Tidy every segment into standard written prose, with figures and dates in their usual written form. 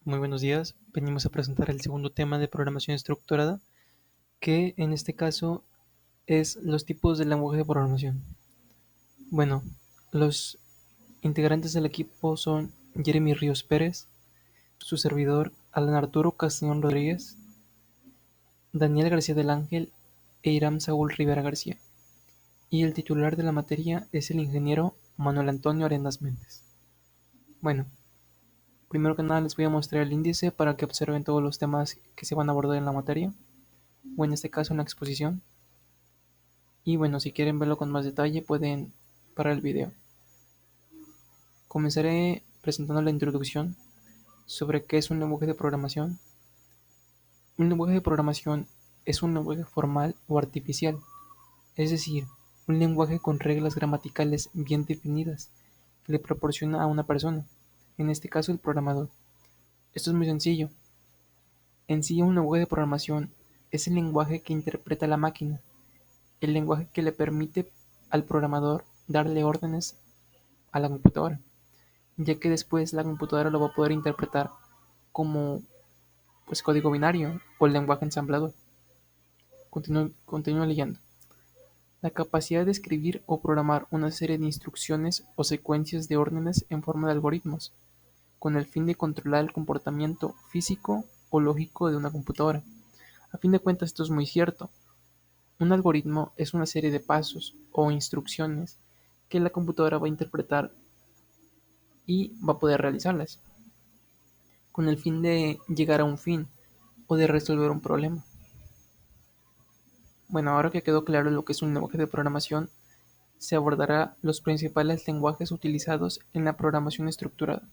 Muy buenos días. Venimos a presentar el segundo tema de programación estructurada, que en este caso es los tipos de lenguaje de programación. Bueno, los integrantes del equipo son Jeremy Ríos Pérez, su servidor Alan Arturo Castellón Rodríguez, Daniel García del Ángel e Iram Saúl Rivera García. Y el titular de la materia es el ingeniero Manuel Antonio Arenas Méndez. Bueno, primero que nada les voy a mostrar el índice para que observen todos los temas que se van a abordar en la materia, o en este caso en la exposición. Y bueno, si quieren verlo con más detalle pueden parar el video. Comenzaré presentando la introducción sobre qué es un lenguaje de programación. Un lenguaje de programación es un lenguaje formal o artificial, es decir, un lenguaje con reglas gramaticales bien definidas que le proporciona a una persona, en este caso el programador. Esto es muy sencillo. En sí, un lenguaje de programación es el lenguaje que interpreta la máquina, el lenguaje que le permite al programador darle órdenes a la computadora, ya que después la computadora lo va a poder interpretar como pues código binario o lenguaje ensamblador. Continúo leyendo. La capacidad de escribir o programar una serie de instrucciones o secuencias de órdenes en forma de algoritmos, con el fin de controlar el comportamiento físico o lógico de una computadora. A fin de cuentas esto es muy cierto. Un algoritmo es una serie de pasos o instrucciones que la computadora va a interpretar y va a poder realizarlas, con el fin de llegar a un fin o de resolver un problema. Bueno, ahora que quedó claro lo que es un lenguaje de programación, se abordará los principales lenguajes utilizados en la programación estructurada.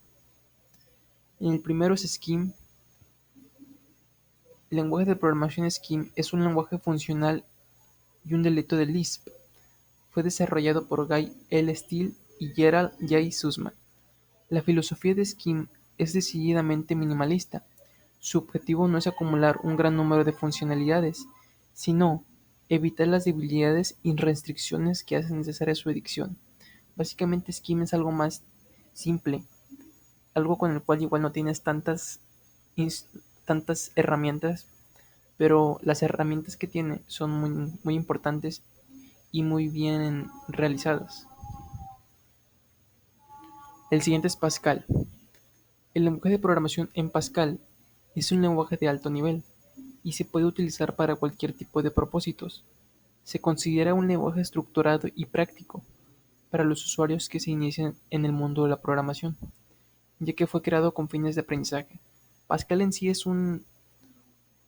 El primero es Scheme. El lenguaje de programación Scheme es un lenguaje funcional y un delito de Lisp. Fue desarrollado por Guy L. Steele y Gerald J. Sussman. La filosofía de Scheme es decididamente minimalista. Su objetivo no es acumular un gran número de funcionalidades, sino evitar las debilidades y restricciones que hacen necesaria su edición. Básicamente Scheme es algo más simple, algo con el cual igual no tienes tantas herramientas, pero las herramientas que tiene son muy importantes y muy bien realizadas. El siguiente es Pascal. El lenguaje de programación en Pascal es un lenguaje de alto nivel y se puede utilizar para cualquier tipo de propósitos. Se considera un lenguaje estructurado y práctico para los usuarios que se inician en el mundo de la programación, ya que fue creado con fines de aprendizaje. Pascal en sí es un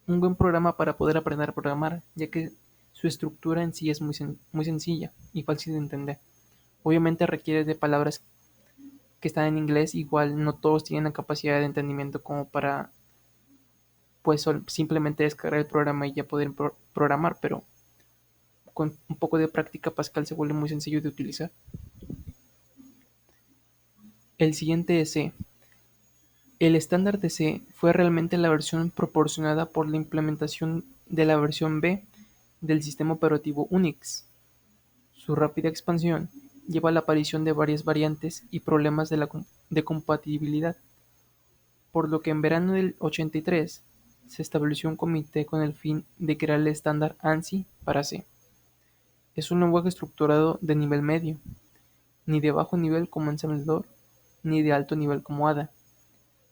buen programa para poder aprender a programar, ya que su estructura en sí es muy sencilla y fácil de entender. Obviamente requiere de palabras que están en inglés, igual no todos tienen la capacidad de entendimiento como para pues simplemente descargar el programa y ya poder programar, pero con un poco de práctica Pascal se vuelve muy sencillo de utilizar. El siguiente es C. El estándar de C fue realmente la versión proporcionada por la implementación de la versión B del sistema operativo Unix. Su rápida expansión lleva a la aparición de varias variantes y problemas de compatibilidad, por lo que en verano del 83 se estableció un comité con el fin de crear el estándar ANSI para C. Es un lenguaje estructurado de nivel medio, ni de bajo nivel como ensamblador, ni de alto nivel como Ada.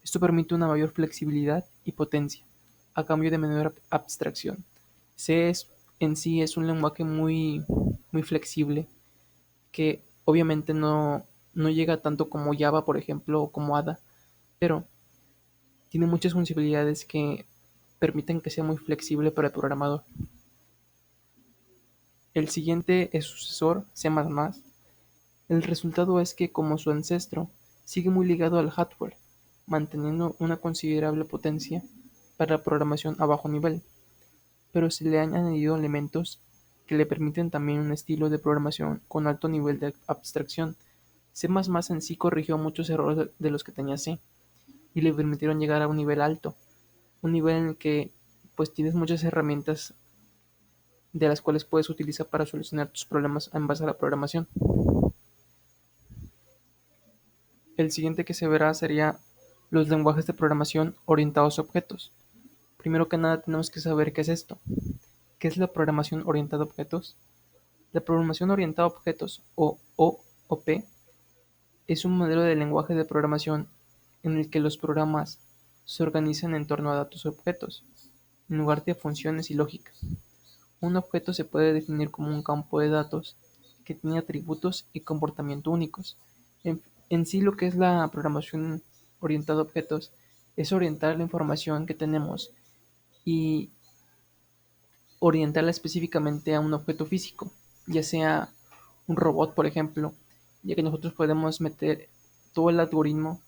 Esto permite una mayor flexibilidad y potencia, a cambio de menor abstracción. C en sí es un lenguaje muy flexible, que obviamente no llega tanto como Java, por ejemplo, o como Ada, pero tiene muchas funcionalidades que permiten que sea muy flexible para el programador. El siguiente es sucesor, C++. El resultado es que, como su ancestro, sigue muy ligado al hardware, manteniendo una considerable potencia para la programación a bajo nivel, pero se le han añadido elementos que le permiten también un estilo de programación con alto nivel de abstracción. C++ en sí corrigió muchos errores de los que tenía C y le permitieron llegar a un nivel alto, un nivel en el que pues tienes muchas herramientas de las cuales puedes utilizar para solucionar tus problemas en base a la programación. El siguiente que se verá sería Los lenguajes de programación orientados a objetos. Primero que nada tenemos que saber qué es esto. ¿Qué es la programación orientada a objetos? La programación orientada a objetos, o OOP, es un modelo de lenguaje de programación en el que los programas se organizan en torno a datos o objetos, en lugar de funciones y lógica. Un objeto se puede definir como un campo de datos que tiene atributos y comportamiento únicos. En sí, lo que es la programación orientada a objetos es orientar la información que tenemos y orientarla específicamente a un objeto físico, ya sea un robot, por ejemplo, ya que nosotros podemos meter todo el algoritmo,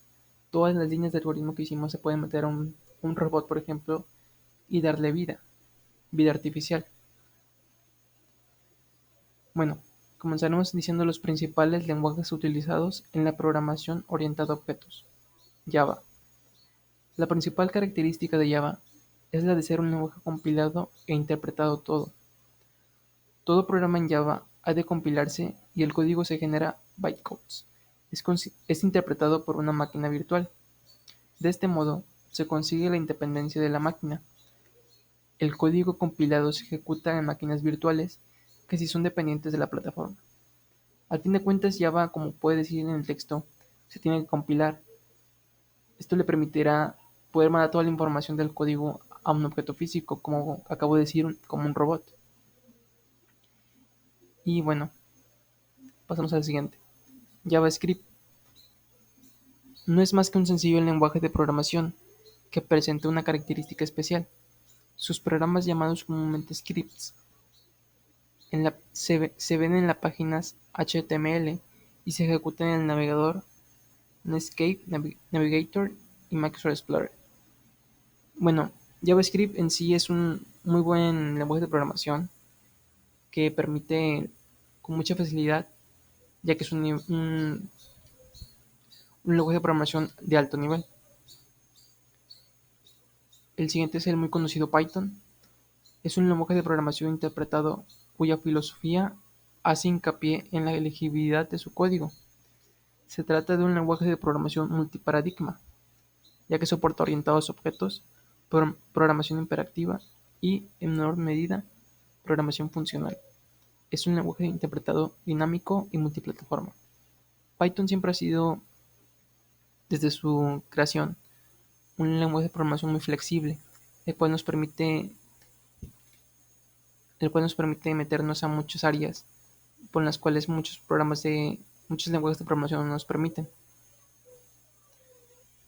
todas las líneas de algoritmo que hicimos se pueden meter a un robot, por ejemplo, y darle vida artificial. Bueno, comenzaremos diciendo los principales lenguajes utilizados en la programación orientada a objetos. Java. La principal característica de Java es la de ser un lenguaje compilado e interpretado todo. Todo programa en Java ha de compilarse y el código se genera bytecodes. Es interpretado por una máquina virtual. De este modo, se consigue la independencia de la máquina. El código compilado se ejecuta en máquinas virtuales que sí son dependientes de la plataforma. Al fin de cuentas, Java, como puede decir en el texto, se tiene que compilar. Esto le permitirá poder mandar toda la información del código a un objeto físico, como acabo de decir, como un robot. Y bueno, pasamos al siguiente. JavaScript no es más que un sencillo lenguaje de programación que presenta una característica especial. Sus programas llamados comúnmente scripts se ven en las páginas HTML y se ejecutan en el navegador Netscape Navigator y Microsoft Explorer. Bueno, JavaScript en sí es un muy buen lenguaje de programación que permite con mucha facilidad, ya que es un lenguaje de programación de alto nivel. El siguiente es el muy conocido Python. Es un lenguaje de programación interpretado cuya filosofía hace hincapié en la legibilidad de su código. Se trata de un lenguaje de programación multiparadigma, ya que soporta orientados a objetos, programación imperativa y, en menor medida, programación funcional. Es un lenguaje interpretado dinámico y multiplataforma. Python siempre ha sido, desde su creación, un lenguaje de programación muy flexible, el cual nos permite, el cual nos permite meternos a muchas áreas por las cuales muchos lenguajes de programación no nos permiten.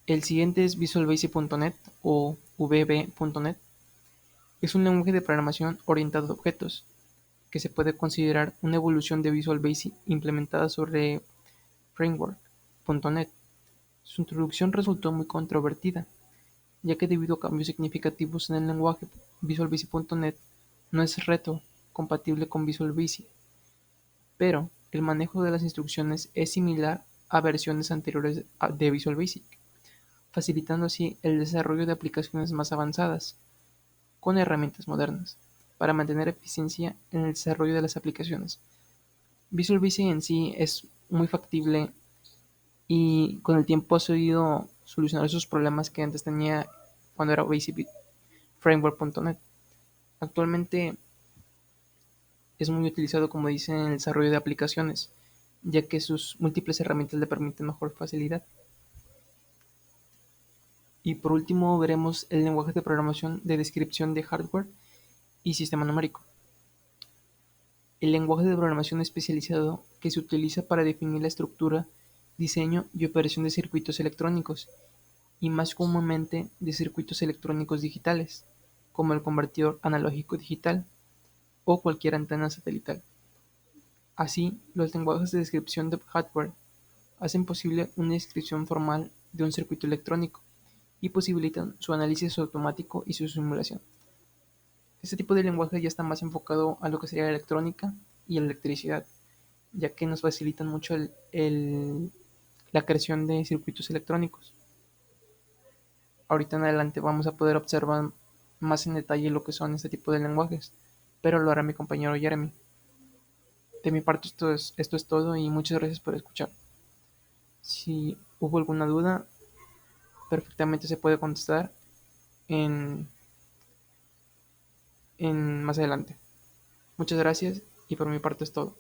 El siguiente es Visual Basic.net o VB.net. Es un lenguaje de programación orientado a objetos, que se puede considerar una evolución de Visual Basic implementada sobre Framework.net. Su introducción resultó muy controvertida, ya que debido a cambios significativos en el lenguaje, Visual Basic.net no es compatible con Visual Basic, pero el manejo de las instrucciones es similar a versiones anteriores de Visual Basic, facilitando así el desarrollo de aplicaciones más avanzadas, con herramientas modernas, para mantener eficiencia en el desarrollo de las aplicaciones. Visual Basic en sí es muy factible y con el tiempo ha sabido solucionar esos problemas que antes tenía cuando era Basic Framework.net. Actualmente es muy utilizado, como dicen, en el desarrollo de aplicaciones, ya que sus múltiples herramientas le permiten mejor facilidad. Y por último veremos el lenguaje de programación de descripción de hardware y sistema numérico. El lenguaje de programación especializado que se utiliza para definir la estructura, diseño y operación de circuitos electrónicos, y más comúnmente de circuitos electrónicos digitales, como el convertidor analógico digital o cualquier antena satelital. Así, los lenguajes de descripción de hardware hacen posible una descripción formal de un circuito electrónico y posibilitan su análisis automático y su simulación. Este tipo de lenguaje ya está más enfocado a lo que sería la electrónica y la electricidad, ya que nos facilitan mucho la creación de circuitos electrónicos. Ahorita en adelante vamos a poder observar más en detalle lo que son este tipo de lenguajes, pero lo hará mi compañero Jeremy. De mi parte esto es todo y muchas gracias por escuchar. Si hubo alguna duda, perfectamente se puede contestar en, en más adelante. Muchas gracias y por mi parte es todo.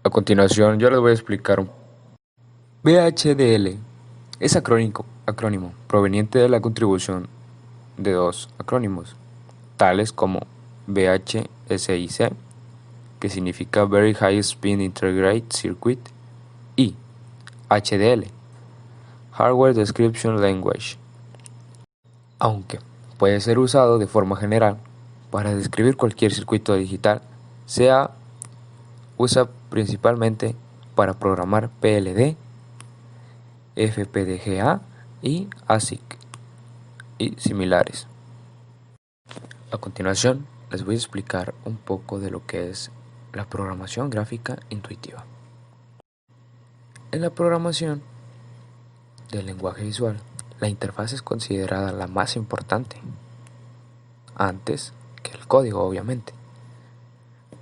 A continuación yo les voy a explicar un VHDL es acrónimo proveniente de la contribución de dos acrónimos, tales como VHSIC, que significa Very High Speed Integrated Circuit, y HDL, Hardware Description Language, aunque puede ser usado de forma general para describir cualquier circuito digital, usa principalmente para programar PLD, FPGA y ASIC y similares. A continuación, les voy a explicar un poco de lo que es la programación gráfica intuitiva. En la programación del lenguaje visual, la interfaz es considerada la más importante, antes que el código, obviamente.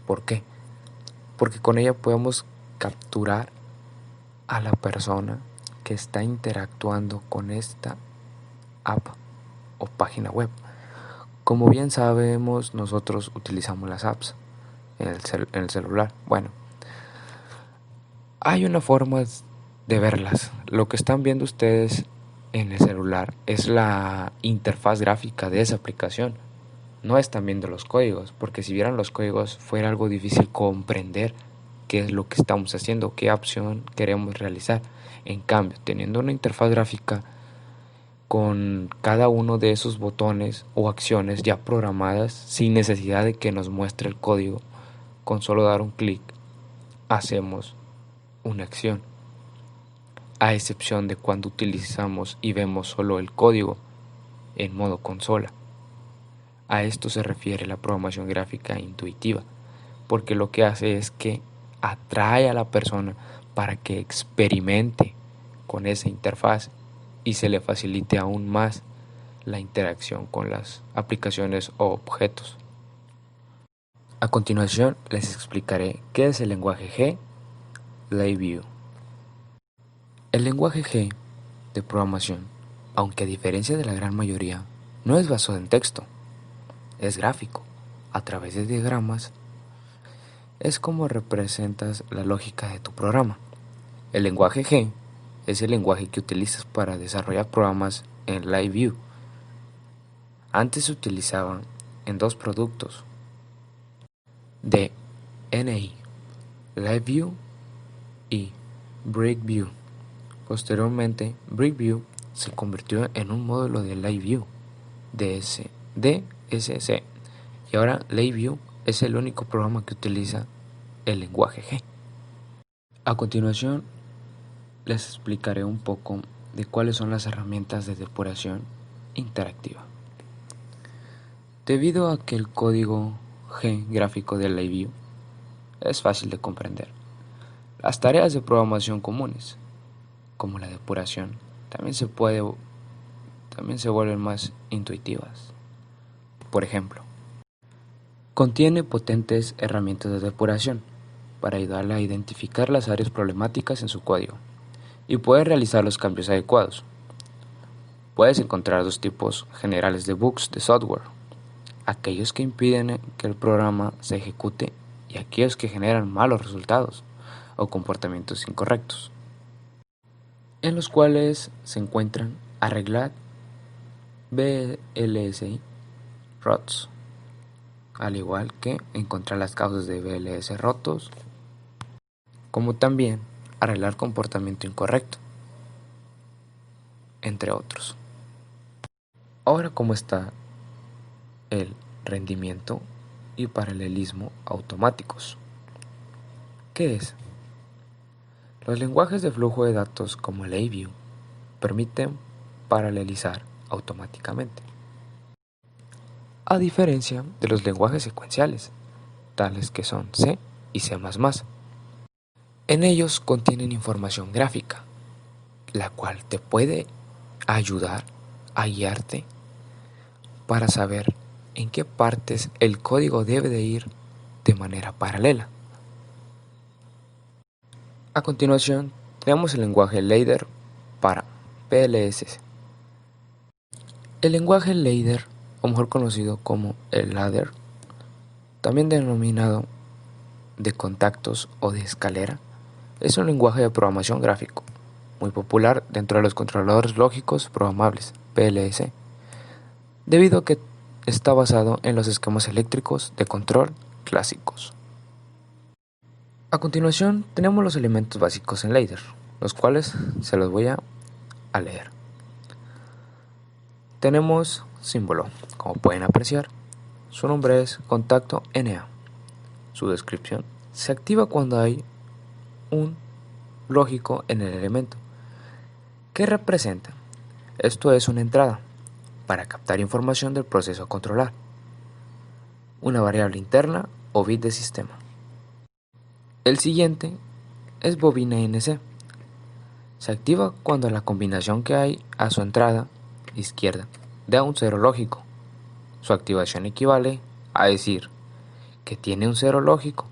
¿Por qué? Porque con ella podemos capturar a la persona que está interactuando con esta app o página web. Como bien sabemos, nosotros utilizamos las apps en el celular. Bueno, hay una forma de verlas. Lo que están viendo ustedes en el celular es la interfaz gráfica de esa aplicación. No están viendo los códigos, porque si vieran los códigos fuera algo difícil comprender qué es lo que estamos haciendo, qué opción queremos realizar. En cambio, teniendo una interfaz gráfica con cada uno de esos botones o acciones ya programadas sin necesidad de que nos muestre el código, con solo dar un clic hacemos una acción, a excepción de cuando utilizamos y vemos solo el código en modo consola. A esto se refiere la programación gráfica intuitiva, porque lo que hace es que atrae a la persona para que experimente con esa interfaz y se le facilite aún más la interacción con las aplicaciones o objetos. A continuación les explicaré qué es el lenguaje G, LabVIEW. El lenguaje G de programación, aunque a diferencia de la gran mayoría, no es basado en texto, es gráfico. A través de diagramas es como representas la lógica de tu programa. El lenguaje G es el lenguaje que utilizas para desarrollar programas en LabVIEW. Antes se utilizaban en dos productos de NI, LabVIEW y BrickView. Posteriormente, BrickView se convirtió en un módulo de LabVIEW DSC, y ahora LabVIEW es el único programa que utiliza el lenguaje G. A continuación, les explicaré un poco de cuáles son las herramientas de depuración interactiva. Debido a que el código G gráfico de LabVIEW es fácil de comprender, las tareas de programación comunes, como la depuración, también se vuelven más intuitivas. Por ejemplo, contiene potentes herramientas de depuración para ayudarle a identificar las áreas problemáticas en su código y poder realizar los cambios adecuados. Puedes encontrar dos tipos generales de bugs de software: aquellos que impiden que el programa se ejecute y aquellos que generan malos resultados o comportamientos incorrectos, en los cuales se encuentran arreglar VLSI rotos, al igual que encontrar las causas de VLS rotos, como también arreglar comportamiento incorrecto, entre otros. Ahora, ¿cómo está el rendimiento y paralelismo automáticos? ¿Qué es? Los lenguajes de flujo de datos como LabVIEW permiten paralelizar automáticamente, a diferencia de los lenguajes secuenciales, tales que son C y C++. En ellos contienen información gráfica, la cual te puede ayudar a guiarte para saber en qué partes el código debe de ir de manera paralela. A continuación, tenemos el lenguaje ladder para PLSS. El lenguaje ladder, o mejor conocido como el ladder, también denominado de contactos o de escalera, es un lenguaje de programación gráfico muy popular dentro de los controladores lógicos programables, PLC, debido a que está basado en los esquemas eléctricos de control clásicos. A continuación tenemos los elementos básicos en ladder, los cuales se los voy a leer. Tenemos símbolo, como pueden apreciar, su nombre es contacto NA. Su descripción: se activa cuando hay un lógico en el elemento. ¿Qué representa? Esto es una entrada para captar información del proceso a controlar, una variable interna o bit de sistema. El siguiente es bobina NC. Se activa cuando la combinación que hay a su entrada izquierda da un cero lógico. Su activación equivale a decir que tiene un cero lógico.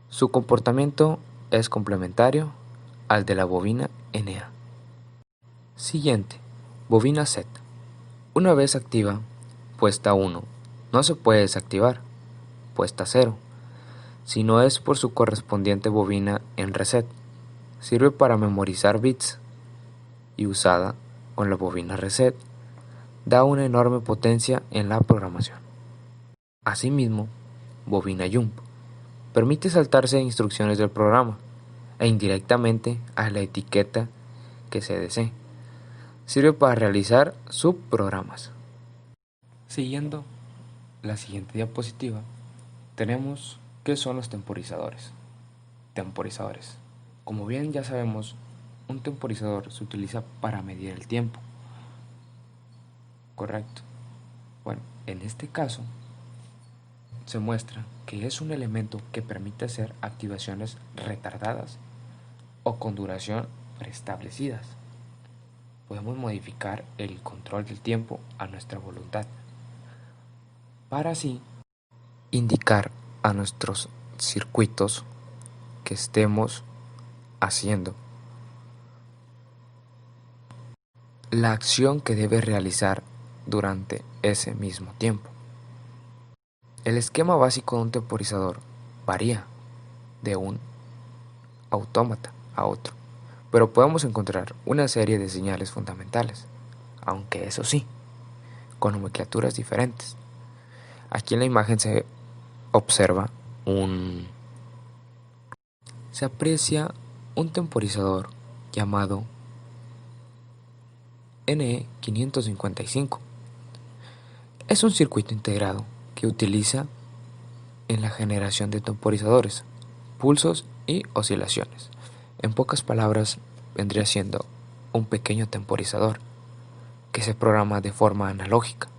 Su comportamiento es complementario al de la bobina NA. Siguiente, bobina set. Una vez activa, puesta 1, no se puede desactivar, puesta 0, si no es por su correspondiente bobina en reset. Sirve para memorizar bits y usada con la bobina reset da una enorme potencia en la programación. Asimismo, bobina jump permite saltarse instrucciones del programa e indirectamente a la etiqueta que se desee. Sirve para realizar subprogramas. Siguiendo la siguiente diapositiva, tenemos qué son los temporizadores. Temporizadores. Como bien ya sabemos, un temporizador se utiliza para medir el tiempo. Correcto. Bueno, en este caso se muestra que es un elemento que permite hacer activaciones retardadas o con duración preestablecidas. Podemos modificar el control del tiempo a nuestra voluntad, para así indicar a nuestros circuitos que estemos haciendo la acción que debe realizar durante ese mismo tiempo. El esquema básico de un temporizador varía de un autómata a otro, pero podemos encontrar una serie de señales fundamentales, aunque eso sí, con nomenclaturas diferentes. Aquí en la imagen se observa se aprecia un temporizador llamado NE555. Es un circuito integrado que utiliza en la generación de temporizadores, pulsos y oscilaciones. En pocas palabras, vendría siendo un pequeño temporizador que se programa de forma analógica.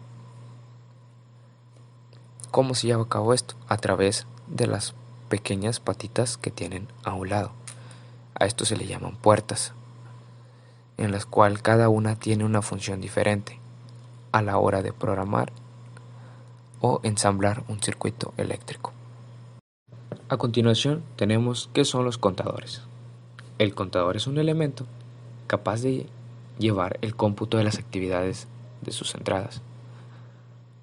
¿Cómo se lleva a cabo esto? A través de las pequeñas patitas que tienen a un lado. A esto se le llaman puertas, en las cuales cada una tiene una función diferente a la hora de programar o ensamblar un circuito eléctrico. A continuación tenemos qué son los contadores. El contador es un elemento capaz de llevar el cómputo de las actividades de sus entradas,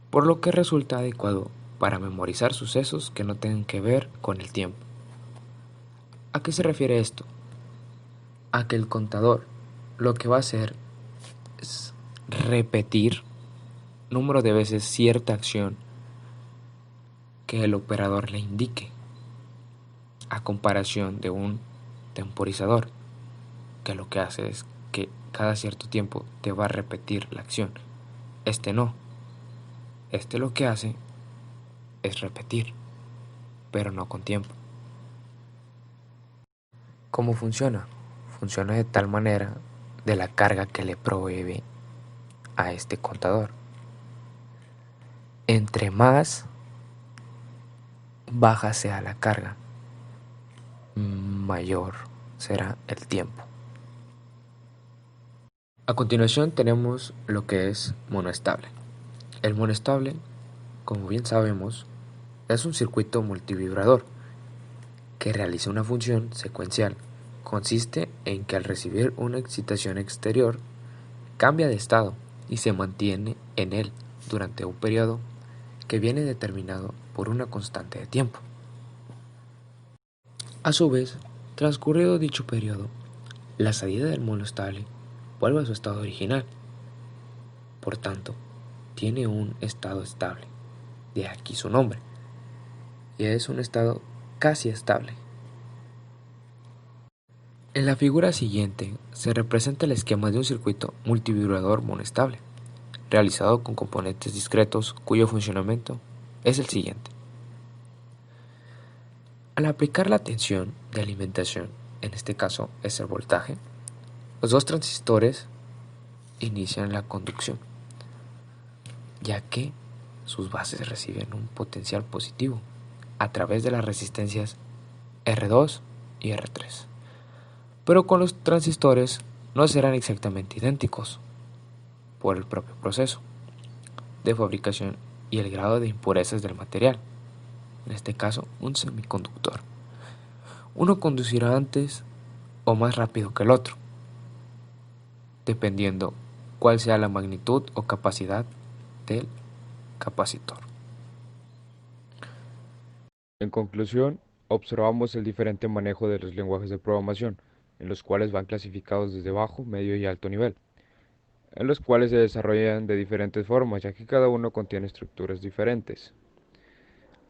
por lo que resulta adecuado para memorizar sucesos que no tengan que ver con el tiempo. ¿A qué se refiere esto? A que el contador lo que va a hacer es repetir número de veces cierta acción que el operador le indique, a comparación de un temporizador que lo que hace es que cada cierto tiempo te va a repetir la acción. Este no. Este lo que hace es repetir, pero no con tiempo. ¿Cómo funciona? Funciona de tal manera de la carga que le provee a este contador. Entre más baja sea la carga, mayor será el tiempo. A continuación tenemos lo que es monoestable. El monoestable, como bien sabemos, es un circuito multivibrador que realiza una función secuencial Consiste en que al recibir una excitación exterior, cambia de estado y se mantiene en él durante un periodo que viene determinado por una constante de tiempo. A su vez, transcurrido dicho periodo, la salida del mono estable vuelve a su estado original. Por tanto, tiene un estado estable, de aquí su nombre, y es un estado casi estable. En la figura siguiente se representa el esquema de un circuito multivibrador monostable, realizado con componentes discretos cuyo funcionamiento es el siguiente. Al aplicar la tensión de alimentación, en este caso es el voltaje, los dos transistores inician la conducción, ya que sus bases reciben un potencial positivo a través de las resistencias R2 y R3. Pero con los transistores no serán exactamente idénticos por el propio proceso de fabricación y el grado de impurezas del material, en este caso un semiconductor. Uno conducirá antes o más rápido que el otro, dependiendo cuál sea la magnitud o capacidad del capacitor. En conclusión, observamos el diferente manejo de los lenguajes de programación, en los cuales van clasificados desde bajo, medio y alto nivel, en los cuales se desarrollan de diferentes formas, ya que cada uno contiene estructuras diferentes.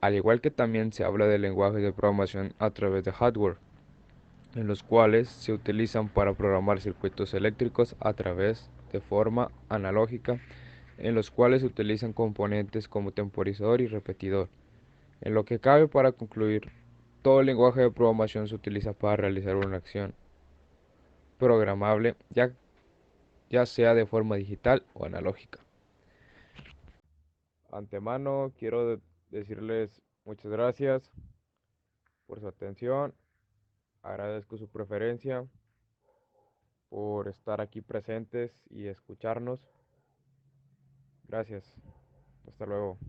Al igual que también se habla de lenguajes de programación a través de hardware, en los cuales se utilizan para programar circuitos eléctricos a través de forma analógica, en los cuales se utilizan componentes como temporizador y repetidor. En lo que cabe para concluir, todo lenguaje de programación se utiliza para realizar una acción programable, ya sea de forma digital o analógica. Antemano, quiero decirles muchas gracias por su atención, agradezco su preferencia, por estar aquí presentes y escucharnos. Gracias, hasta luego.